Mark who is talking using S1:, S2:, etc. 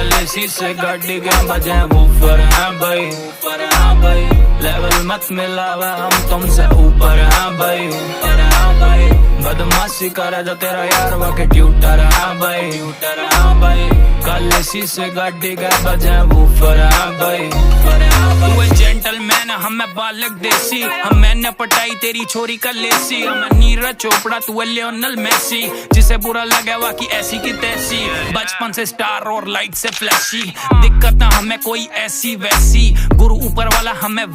S1: कल इसी से गाड़ी के बजे ऊपर हैं भाई, ऊपर हैं भाई। लेवल मत मिलावा हम तुमसे ऊपर हैं भाई, ऊपर हैं भाई। बदमाशी करे जो तेरा यार वाके ट्यूटर है भाई, ट्यूटर है भाई। कल इसी से गाड़ी के बजे ऊपर है भाई, ऊपर है भाई। तू जेंटलमैन हमें बालक देसी, हम मैंने पटाई तेरी छोरी का लेसी। हमें नीरज चोपड़ा तू लियोनल मेसी, जिसे बुरा लगे वाकी ऐसी की तैसी। बचपन से स्टार और लाइट से फ्लैशी, दिक्कत ना हमें कोई ऐसी वैसी। गुरु ऊपर वाला हमें